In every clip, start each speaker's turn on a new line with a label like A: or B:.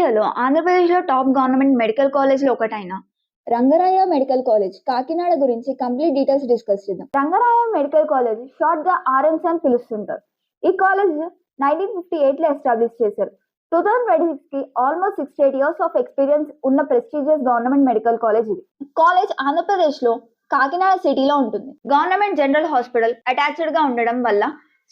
A: ఇండియాలో ఆంధ్రప్రదేశ్‌లో top government medical కాలేజ్‌లో ఒకటైన రంగరాయ మెడికల్ కాలేజ్ కాకినాడ గురించి కంప్లీట్ డీటెయిల్స్ డిస్కస్ చేద్దాం. రంగరాయ మెడికల్ కాలేజ్ షార్ట్ గా ఆర్ఎంస్ అని పిలుస్తుంటారు. ఈ కాలేజ్ 1958లో ఎస్టాబ్లిష్ చేశారు. 2026 కి ఆల్మోస్ట్ 68 ఇయర్స్ ఆఫ్ ఎక్స్పీరియన్స్ ఉన్న ప్రెస్టీజియస్ గవర్నమెంట్ మెడికల్ కాలేజ్ ఇది. కాలేజ్ ఆంధ్రప్రదేశ్ లో కాకినాడ సిటీలో ఉంటుంది. గవర్నమెంట్ జనరల్ హాస్పిటల్ అటాచ్డ్ గా ఉండడం వల్ల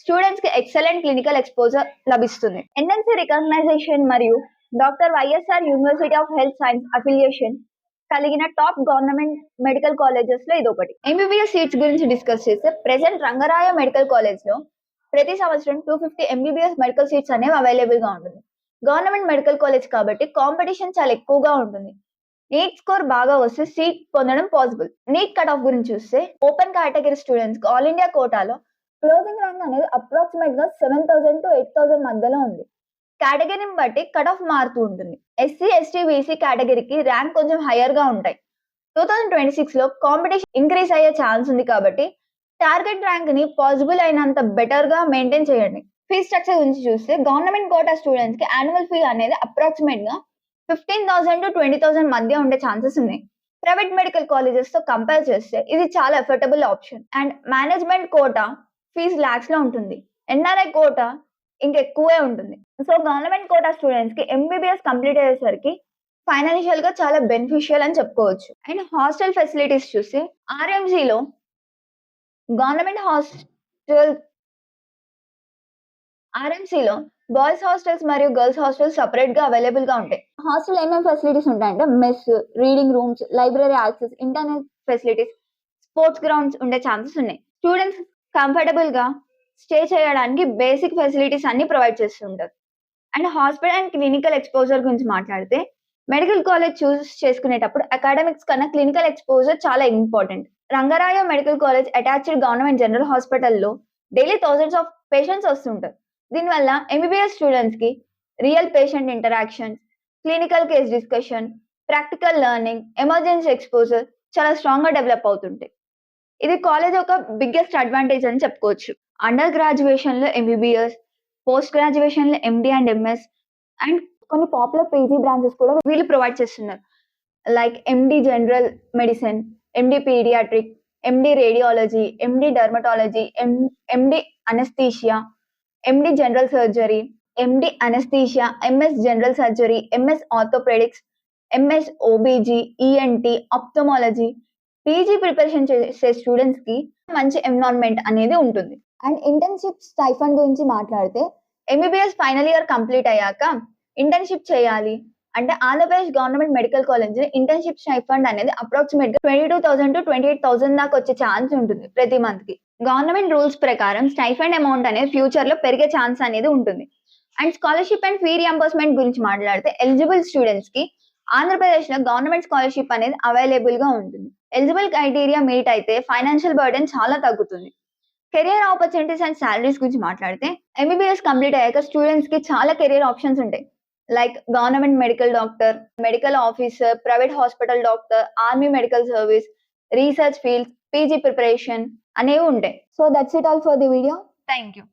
A: స్టూడెంట్స్ కి ఎక్సలెంట్ క్లినికల్ ఎక్స్పోజర్ లభిస్తుంది. ఎన్ఎంసీ రికగ్నైజేషన్ మరియు doctor YSR university of health science affiliation కలిగిన టాప్ గవర్నమెంట్ మెడికల్ కాలేజెస్ లో ఇది ఒకటి. ఎంబీబీఎస్ సీట్స్ గురించి డిస్కస్ చేస్తే ప్రెసెంట్ రంగరాయ మెడికల్ కాలేజ్ లో ప్రతి సంవత్సరం 250 ఎంబీబీఎస్ మెడికల్ సీట్స్ అనేవి అవైలబుల్ గా ఉంటుంది. గవర్నమెంట్ మెడికల్ కాలేజ్ కాబట్టి కాంపిటీషన్ చాలా ఎక్కువగా ఉంటుంది. నీట్ స్కోర్ బాగా వస్తే సీట్ పొందడం పాసిబుల్. నీట్ కట్ ఆఫ్ గురించి చూస్తే ఓపెన్ కేటగిరీ స్టూడెంట్స్ కి ఆల్ ఇండియా కోటాలో క్లోజింగ్ ర్యాంక్ అనేది అప్రాక్సిమేట్ గా 7,000 to 8,000 మధ్యలో ఉంది. కేటగిరీని బట్టి కట్ ఆఫ్ మారుతూ ఉంటుంది. ఎస్సీ ఎస్టీ బీసీ కేటగిరీకి ర్యాంక్ కొంచెం హైయర్ గా ఉంటాయి. 2026 లో కాంపిటీషన్ ఇంక్రీజ్ అయ్యే ఛాన్స్ ఉంది కాబట్టి టార్గెట్ ర్యాంక్ ని పాసిబుల్ అయినంత బెటర్ గా మెయింటైన్ చేయండి. ఫీ స్ట్రక్చర్ గురించి చూస్తే గవర్నమెంట్ కోటా స్టూడెంట్స్ కి యాన్యువల్ ఫీ అనేది అప్రాక్సిమేట్ గా 15,000 to 20,000 మధ్య ఉండే ఛాన్సెస్ ఉన్నాయి. ప్రైవేట్ మెడికల్ కాలేజెస్ తో కంపేర్ చేస్తే ఇది చాలా affordable option. And management quota fees lakhs లో ఉంటుంది. ఎన్ఆర్ఐ కోటా ఇంకెక్కువే ఉంటుంది. సో గవర్నమెంట్ కోటా స్టూడెంట్స్ కి ఎంబీబీఎస్ కంప్లీట్ అయ్యేసరికి ఫైనాన్షియల్ గా చాలా బెనిఫిషియల్ అని చెప్పుకోవచ్చు. అండ్ హాస్టల్ ఫెసిలిటీస్ చూస్తే ఆర్ఎంసీలో గవర్నమెంట్ హాస్టల్ ఆర్ఎంసీలో బాయ్స్ హాస్టల్స్ మరియు గర్ల్స్ హాస్టల్స్ సపరేట్ గా అవైలబుల్ గా ఉంటాయి. హాస్టల్ ఏమేమి ఫెసిలిటీస్ ఉంటాయంటే mess, reading rooms, library access, internet facilities, sports grounds ఉండే ఛాన్సెస్ ఉన్నాయి. స్టూడెంట్స్ కంఫర్టబుల్ గా స్టే చేయడానికి బేసిక్ ఫెసిలిటీస్ అన్ని ప్రొవైడ్ చేస్తుంటారు. And hospital and clinical exposure గురించి మాట్లాడితే మెడికల్ కాలేజ్ చూస్ చేసుకునేటప్పుడు అకాడమిక్స్ కన్నా క్లినికల్ ఎక్స్పోజర్ చాలా important. Rangaraya medical college attached government general హాస్పిటల్లో డైలీ థౌసండ్స్ ఆఫ్ పేషెంట్స్ వస్తుంటారు. దీనివల్ల ఎంబీబీఎస్ స్టూడెంట్స్ కి real patient interactions, clinical case discussion, practical learning, emergency exposure చాలా స్ట్రాంగ్ గా డెవలప్ అవుతుంటాయి. ఇది కాలేజ్ ఒక బిగ్గెస్ట్ అడ్వాంటేజ్ అని చెప్పుకోవచ్చు. అండర్ గ్రాడ్యుయేషన్ లో ఎంబీబీఎస్, పోస్ట్ గ్రాడ్యుయేషన్ లో ఎండి అండ్ ఎంఎస్ అండ్ కొన్ని పాపులర్ పీజీ బ్రాంచెస్ కూడా వీళ్ళు ప్రొవైడ్ చేస్తున్నారు. Like MD general medicine, MD paediatric, MD radiology, MD dermatology, MD anaesthesia, MD general surgery, MD anaesthesia, MS general surgery, MS orthopaedics, MS OBG, ENT, ophthalmology. PG preparation చేసే students కి మంచి environment అనేది ఉంటుంది. And internship stipend గురించి మాట్లాడితే MBBS final year complete అయ్యాక internship చేయాలి అంటే Andhra Pradesh government medical college internship stipend అనేది అప్రాక్సిమేట్ గా 22,000 to 28,000 దాకా వచ్చే ఛాన్స్ ఉంటుంది ప్రతి మంత్ కి. గవర్నమెంట్ రూల్స్ ప్రకారం స్టైఫండ్ అమౌంట్ అనేది ఫ్యూచర్ లో పెరిగే ఛాన్స్ అనేది ఉంటుంది. And scholarship and fee reimbursement గురించి మాట్లాడితే ఎలిజిబుల్ స్టూడెంట్స్ కి ఆంధ్రప్రదేశ్ లో గవర్నమెంట్ స్కాలర్షిప్ అనేది అవైలబుల్ గా ఉంటుంది. ఎలిజిబుల్ క్రైటీరియా మీట్ అయితే ఫైనాన్షియల్ బర్డెన్ చాలా తగ్గుతుంది. కెరియర్ ఆపర్చునిటీస్ అండ్ సాలరీస్ గురించి మాట్లాడితే ఎంబీబీఎస్ కంప్లీట్ అయ్యాక స్టూడెంట్స్ కి చాలా కెరియర్ ఆప్షన్స్ ఉంటాయి. Like government medical doctor, medical officer, private hospital doctor, army medical service, research fields, PG preparation అనేవి ఉంటాయి. So that's it all for the video. Thank you.